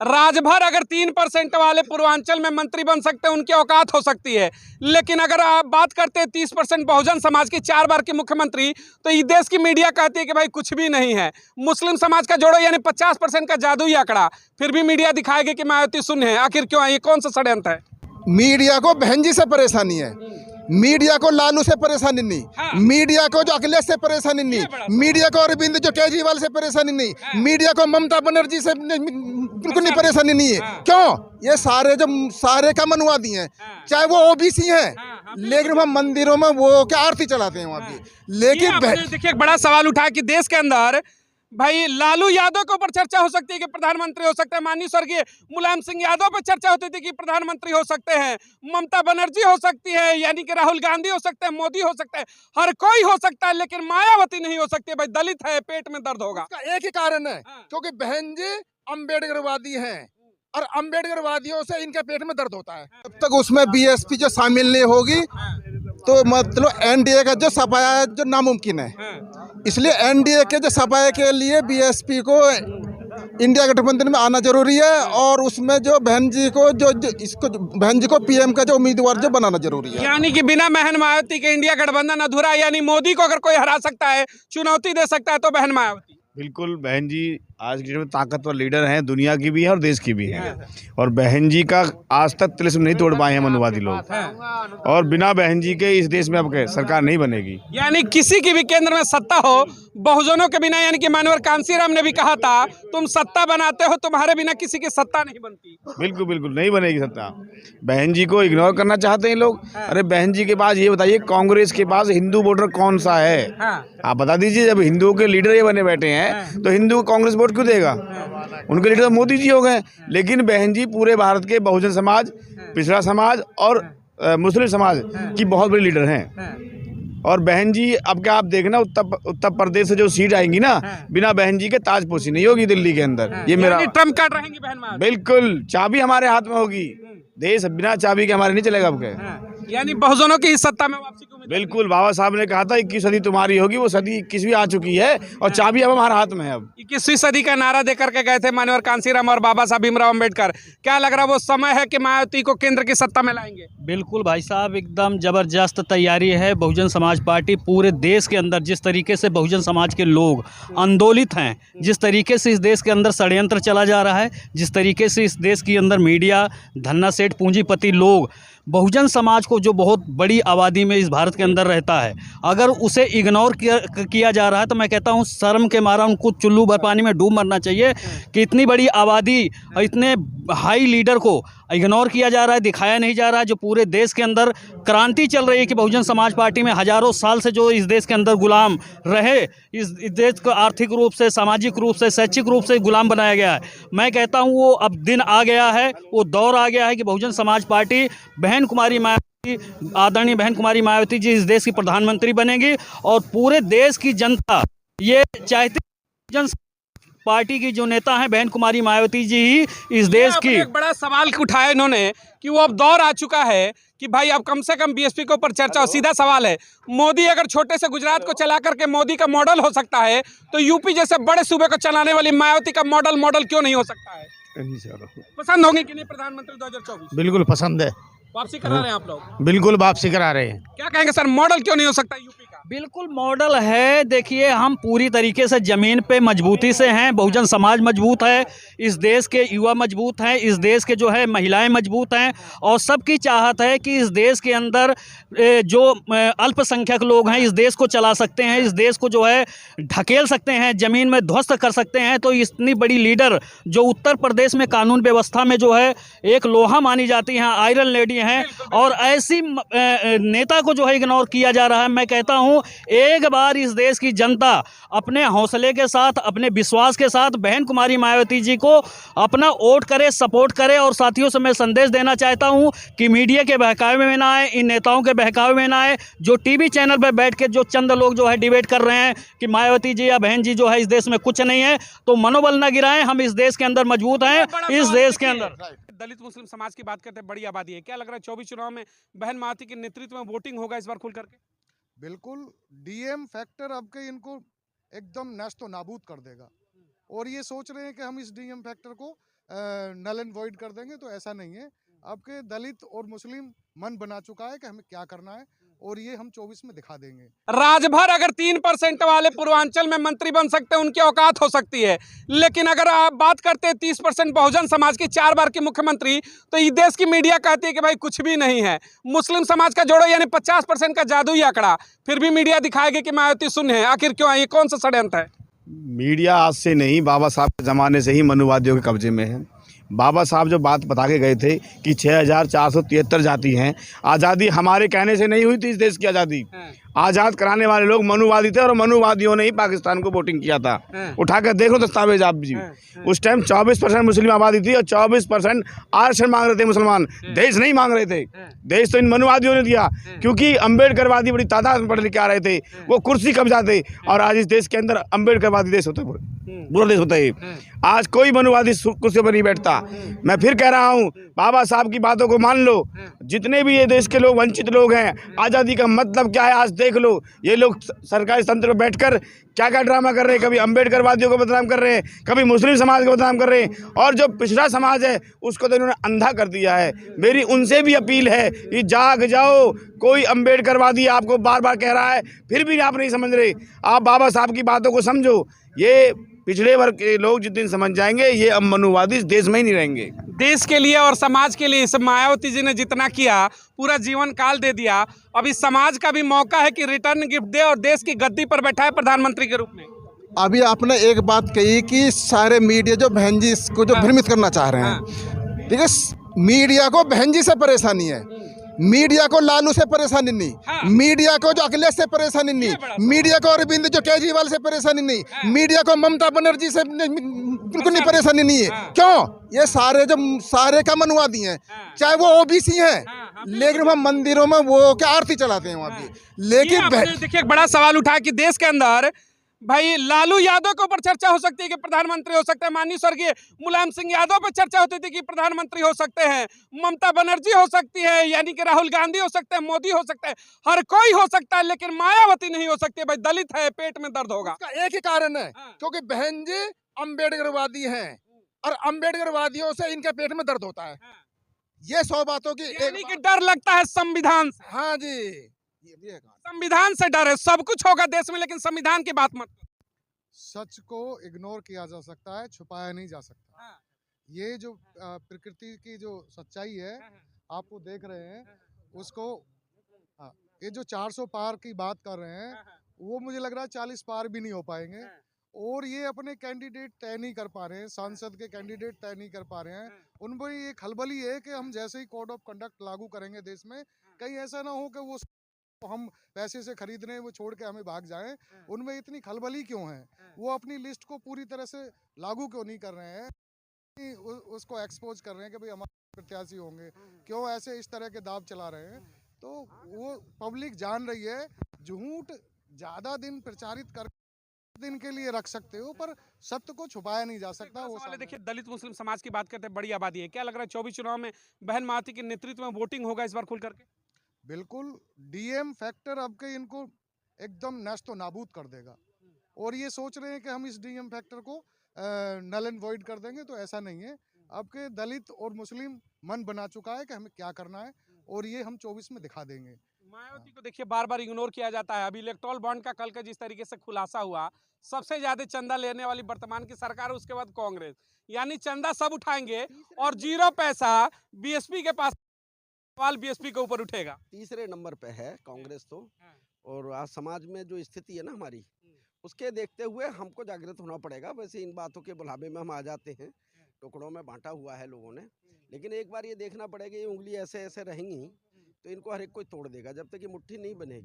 राजभर अगर 3% वाले पूर्वांचल में मंत्री बन सकते हैं, उनकी औकात हो सकती है। लेकिन अगर आप बात करते हैं 30% बहुजन समाज की 4 बार की मुख्यमंत्री, तो ये देश की मीडिया कहती है कि भाई कुछ भी नहीं है। मुस्लिम समाज का जोड़ो यानी 50% का जादुई आंकड़ा, फिर भी मीडिया दिखाएगी कि मायावती शून्य है। आखिर क्यों है? ये कौन सा षड्यंत्र है? मीडिया को बहन जी से परेशानी है, मीडिया को लालू से परेशानी नहीं, हाँ। मीडिया को जो अखिलेश से परेशानी नहीं, मीडिया को अरविंद जो केजरीवाल से परेशानी नहीं, हाँ। मीडिया को ममता बनर्जी से बिल्कुल नहीं परेशानी नहीं है। हाँ। क्यों? ये सारे का मनवादी हैं, हाँ। चाहे वो ओबीसी हैं, हाँ, लेकिन वहाँ मंदिरों में वो क्या आरती चलाते हैं वहाँ की। लेकिन देखिए, एक बड़ा सवाल उठा कि देश के अंदर भाई लालू यादव के ऊपर चर्चा हो सकती है कि प्रधानमंत्री हो सकते हैं, माननीय स्वर्गीय मुलायम सिंह यादव पर चर्चा होती थी कि प्रधानमंत्री हो सकते हैं, ममता बनर्जी हो सकती है, यानी कि राहुल गांधी हो सकते हैं, मोदी हो सकते हैं, हर कोई हो सकता है, लेकिन मायावती नहीं हो सकती। भाई दलित है, पेट में दर्द होगा। इसका एक ही कारण है, क्योंकि बहन जी अम्बेडकरवादी हैं और अम्बेडकरवादियों से इनके पेट में दर्द होता है। जब तक उसमें बीएसपी जो शामिल नहीं होगी तो मतलब एनडीए का जो सफाया है जो नामुमकिन है। इसलिए एनडीए के जो सफाया के लिए बीएसपी को इंडिया गठबंधन में आना जरूरी है, और उसमें जो बहन जी को इसको बहन जी को पीएम का जो उम्मीदवार जो बनाना जरूरी है। यानी कि बिना बहन मायावती के इंडिया गठबंधन अधूरा, यानी मोदी को अगर कोई हरा सकता है, चुनौती दे सकता है, तो बहन मायावती। बिल्कुल, बहन जी आज की डेट में ताकतवर लीडर हैं, दुनिया की भी है और देश की भी है। और बहन जी का आज तक तिलिस्म नहीं तोड़ पाए हैं मनुवादी लोग, और बिना बहन जी के इस देश में अब सरकार नहीं बनेगी। यानी किसी की भी केंद्र में सत्ता हो, बहुजनों के बिना, यानी कि मानवर कांसीराम ने भी कहा था, तुम सत्ता बनाते हो, तुम्हारे बिना किसी की सत्ता नहीं बनती। बिल्कुल बिल्कुल नहीं बनेगी सत्ता। बहन जी को इग्नोर करना चाहते हैं लोग। अरे बहन जी के पास ये बताइए, कांग्रेस के पास हिंदू वोटर कौन सा है? आप बता दीजिए। जब हिंदुओं के लीडर ये बने बैठे हैं तो हिंदू कांग्रेस वोट क्यों देगा? उनके लीडर तो मोदी जी हो गए। लेकिन बहन जी पूरे भारत के बहुजन समाज, पिछड़ा समाज और मुस्लिम समाज की बहुत बड़ी लीडर हैं। और बहन जी अब क्या आप देखना, उत्तर प्रदेश से जो सीट आएंगी ना, बिना बहन जी के ताजपोशी नहीं होगी दिल्ली के अंदर। ये मेरा ट्रम्प कार्ड रहेंगी बहन मायावती। बिल्कुल, चाबी हमारे हाथ में होगी। देश बिना चाबी के हमारे नहीं चलेगा। अब के यानी बहुजनों की इस सत्ता में वापसी को बिल्कुल, बाबा साहब ने कहा था 21वीं सदी तुम्हारी होगी, वो सदी 21वीं आ चुकी है और चाबी अब हमारे हाथ में है। अब 21वीं सदी का नारा देकर के गए थे माननीय कांसीराम और बाबा साहब भीमराव अम्बेडकर। क्या लग रहा है वो समय है कि मायावती को केंद्र की सत्ता में लाएंगे? बिल्कुल भाई साहब, एकदम जबरदस्त तैयारी है। बहुजन समाज पार्टी पूरे देश के अंदर जिस तरीके से बहुजन समाज के लोग आंदोलित हैं, जिस तरीके से इस देश के अंदर षड्यंत्र चला जा रहा है, जिस तरीके से इस देश के अंदर मीडिया, धन्ना सेठ, पूंजीपति लोग बहुजन समाज को, जो बहुत बड़ी आबादी में इस भारत के अंदर रहता है, अगर उसे इग्नोर किया जा रहा है, तो मैं कहता हूँ शर्म के मारा उनको चुल्लू भर पानी में डूब मरना चाहिए कि इतनी बड़ी आबादी, इतने हाई लीडर को इग्नोर किया जा रहा है, दिखाया नहीं जा रहा है। जो पूरे देश के अंदर क्रांति चल रही है कि बहुजन समाज पार्टी में हजारों साल से जो इस देश के अंदर गुलाम रहे, इस देश को आर्थिक रूप से, सामाजिक रूप से, शैक्षिक रूप से गुलाम बनाया गया है। मैं कहता हूँ वो अब दिन आ गया है, वो दौर आ गया है कि बहुजन समाज पार्टी बहन कुमारी मायावती, आदरणीय बहन कुमारी मायावती जी इस देश की प्रधानमंत्री बनेगी, और पूरे देश की जनता ये चाहती है पार्टी की जो नेता हैं बहन कुमारी मायावती जी ही इस देश की। एक बड़ा सवाल उठाया इन्होंने कि वो अब दौर आ चुका है कि भाई अब कम से कम बीएसपी के ऊपर चर्चा हो। सीधा सवाल है, मोदी अगर छोटे से गुजरात को चला करके मोदी का मॉडल हो सकता है, तो यूपी जैसे बड़े सूबे को चलाने वाली मायावती का मॉडल क्यों नहीं हो सकता है? पसंद होंगे कि नहीं प्रधानमंत्री 2024? बिल्कुल पसंद है। वापसी करा रहे हैं आप लोग? बिल्कुल वापसी करा रहे हैं। क्या कहेंगे सर, मॉडल क्यों नहीं हो सकता यूपी का? बिल्कुल मॉडल है। देखिए, हम पूरी तरीके से ज़मीन पे मजबूती से हैं। बहुजन समाज मजबूत है, इस देश के युवा मजबूत हैं, इस देश के जो है महिलाएं मजबूत हैं, और सबकी चाहत है कि इस देश के अंदर जो अल्पसंख्यक लोग हैं इस देश को चला सकते हैं, इस देश को जो है ढकेल सकते हैं, ज़मीन में ध्वस्त कर सकते हैं। तो इतनी बड़ी लीडर जो उत्तर प्रदेश में कानून व्यवस्था में जो है एक लोहा मानी जाती हैं, आयरन लेडी हैं, और ऐसी नेता को जो है इग्नोर किया जा रहा है। मैं कहता हूं एक बार इस देश की जनता अपने हौसले के साथ, अपने विश्वास के साथ बहन कुमारी मायावती जी को अपना वोट करे, सपोर्ट करे। और साथियों से मैं संदेश देना चाहता हूं कि मीडिया के बहकावे में ना आए, इन नेताओं के बहकावे में ना आए, जो टीवी चैनल पर बैठ के जो चंद लोग जो है डिबेट कर रहे हैं कि मायावती जी या बहन जी जो है इस देश में कुछ नहीं है, तो मनोबल न गिराएं। हम इस देश के अंदर मजबूत हैं, इस देश के अंदर। दलित मुस्लिम समाज की बात करते हैं, बड़ी आबादी है। क्या लग रहा है 24 चुनाव में बहन मायावती के नेतृत्व में वोटिंग होगा इस बार खुल करके? बिल्कुल, डीएम फैक्टर अब के इनको एकदम नष्ट नाबूद कर देगा, और ये सोच रहे हैं कि हम इस डीएम फैक्टर को नल एंड वॉइड कर देंगे, तो ऐसा नहीं है। अब के दलित और मुस्लिम मन बना चुका है कि हमें क्या करना है, और ये हम 24 में दिखा देंगे। राजभर अगर 3% वाले पूर्वांचल में मंत्री बन सकते हैं, उनकी औकात हो सकती है। लेकिन अगर आप बात करते हैं 30% बहुजन समाज की 4 बार की मुख्यमंत्री, तो ये देश की मीडिया कहती है कि भाई कुछ भी नहीं है। मुस्लिम समाज का जोड़ो यानी 50% का जादुई आंकड़ा, फिर भी मीडिया दिखाएगी कि मायावती शून्य है। आखिर क्यों है? ये कौन सा षड्यंत्र है? मीडिया आज से नहीं, बाबा साहब के ज़माने से ही मनुवादियों के कब्जे में है। बाबा साहब जो बात बता के गए थे कि 6473 जाति हैं, आज़ादी हमारे कहने से नहीं हुई थी। इस देश की आज़ादी आज़ाद कराने वाले लोग मनुवादी थे, और मनुवादियों ने ही पाकिस्तान को वोटिंग किया था। उठाकर देख लो दस्तावेज आप जी। उस टाइम 24% मुस्लिम आबादी थी और 24% आरक्षण मांग रहे थे मुसलमान, देश नहीं मांग रहे थे। देश तो इन मनुवादियों ने दिया, क्योंकि अम्बेडकरवादी बड़ी तादाद में पढ़ लिख के आ रहे थे, वो कुर्सी कब्जा थे। और आज इस देश के अंदर अम्बेडकरवादी देश होता है, बुरा देश होता है। आज कोई मनुवादी कुर्सी पर नहीं बैठता। मैं फिर कह रहा हूँ, बाबा साहब की बातों को मान लो। जितने भी ये देश के लोग वंचित लोग हैं, आज़ादी का मतलब क्या है आज देख लो। ये लोग सरकारी तंत्र में बैठकर क्या क्या ड्रामा कर रहे हैं। कभी अम्बेडकरवादियों को बदनाम कर रहे हैं, कभी मुस्लिम समाज को बदनाम कर रहे हैं, और जो पिछड़ा समाज है उसको तो इन्होंने अंधा कर दिया है। मेरी उनसे भी अपील है कि जाग जाओ। कोई अम्बेडकरवादी आपको बार बार कह रहा है, फिर भी आप नहीं समझ रहे। आप बाबा साहब की बातों को समझो। ये पिछड़े वर्ग के लोग जिस दिन समझ जाएंगे, ये अब मनुवादी इस देश में ही नहीं रहेंगे। देश के लिए और समाज के लिए इस मायावती जी ने जितना किया, पूरा जीवन काल दे दिया। अब इस समाज का भी मौका है कि रिटर्न गिफ्ट दे और देश की गद्दी पर बैठाए प्रधानमंत्री के रूप में। अभी आपने एक बात कही कि सारे मीडिया जो बहन जी को जो भ्रमित करना चाह रहे हैं, ठीक है। मीडिया को बहन जी से परेशानी है, मीडिया को लालू से परेशानी नहीं, मीडिया को जो अखिलेश से परेशानी नहीं, मीडिया को अरविंद जो केजरीवाल से परेशानी नहीं, मीडिया को ममता बनर्जी से बिल्कुल नहीं परेशानी नहीं है। क्यों? ये सारे का मनुवादी हैं, चाहे वो ओबीसी हैं, लेकिन वहाँ मंदिरों में वो क्या आरती चलाते हैं वहाँ भी। लेकिन देखिए, एक बड़ा सवाल उठा कि देश के अंदर भाई लालू यादव के ऊपर चर्चा हो सकती है कि प्रधानमंत्री हो सकते हैं, माननीय स्वर्गीय मुलायम सिंह यादव पर चर्चा होती थी कि प्रधानमंत्री हो सकते हैं, ममता बनर्जी हो सकती है, यानी कि राहुल गांधी हो सकते हैं, मोदी हो सकते हैं, हर कोई हो सकता है, लेकिन मायावती नहीं हो सकती। भाई दलित है, पेट में दर्द होगा। इसका एक ही कारण है, क्योंकि बहन जी अम्बेडकरवादी हैं, और अम्बेडकरवादियों से इनके पेट में दर्द होता है। ये 100 बातों की यानी कि डर लगता है संविधान से। हाँ जी, ये संविधान से डर है। सब कुछ होगा देश में, लेकिन संविधान की बात मत करो। सच को इग्नोर किया जा सकता है, छुपाया नहीं जा सकता। ये जो प्रकृति की जो सच्चाई है, आप वो देख रहे हैं उसको। ये जो 400 पार की बात कर रहे हैं, वो मुझे लग रहा है 40 पार भी नहीं हो पाएंगे। और ये अपने कैंडिडेट तय नहीं कर पा रहे हैं, सांसद के कैंडिडेट तय नहीं कर पा रहे हैं। उनमें ये खलबली है कि हम जैसे ही कोड ऑफ कंडक्ट लागू करेंगे देश में, कहीं ऐसा ना हो कि वो हम पैसे से खरीद रहे हैं वो छोड़ के हमें भाग जाएं। उनमें इतनी खलबली क्यों है? वो अपनी लिस्ट को पूरी तरह से लागू क्यों नहीं कर रहे हैं? उसको एक्सपोज कर रहे हैं कि भाई हमारे प्रत्याशी होंगे। क्यों ऐसे इस तरह के दाव चला रहे हैं? तो वो पब्लिक जान रही है, झूठ ज्यादा दिन प्रचारित कर दिन के लिए रख सकते हो, पर सत्य को छुपाया नहीं जा सकता। वो देखिए, दलित मुस्लिम समाज की बात करते हैं, बड़ी आबादी है। क्या लग रहा है 24 चुनाव में बहन मायावती के नेतृत्व में वोटिंग होगा इस बार खुल करके? बिल्कुल, डीएम फैक्टर अब के इनको एकदम नष्ट नाबूद कर देगा। और ये सोच रहे हैं कि हम इस डीएम फैक्टर को नल एंड वॉइड कर देंगे, तो ऐसा नहीं है। अब के दलित और मुस्लिम मन बना चुका है कि हमें क्या करना है, और ये हम 24 में दिखा देंगे। मायावती को देखिए बार बार इग्नोर किया जाता है। अभी इलेक्टोरल बॉन्ड का कल का जिस तरीके से खुलासा हुआ, सबसे ज्यादा चंदा लेने वाली वर्तमान की सरकार, उसके बाद कांग्रेस, यानी चंदा सब उठाएंगे और 0 पैसा बीएसपी के पास, सवाल बीएसपी के ऊपर उठेगा। तीसरे नंबर पे है कांग्रेस तो। और आज समाज में जो स्थिति है ना हमारी, उसके देखते हुए हमको जागृत होना पड़ेगा। वैसे इन बातों के बुलावे में हम आ जाते हैं, टुकड़ों में बांटा हुआ है लोगों ने, लेकिन एक बार ये देखना पड़ेगा, ये उंगली ऐसे ऐसे रहेंगी तो इनको हर एक कोई तोड़ देगा। जब तक ये मुट्ठी नहीं बनेगी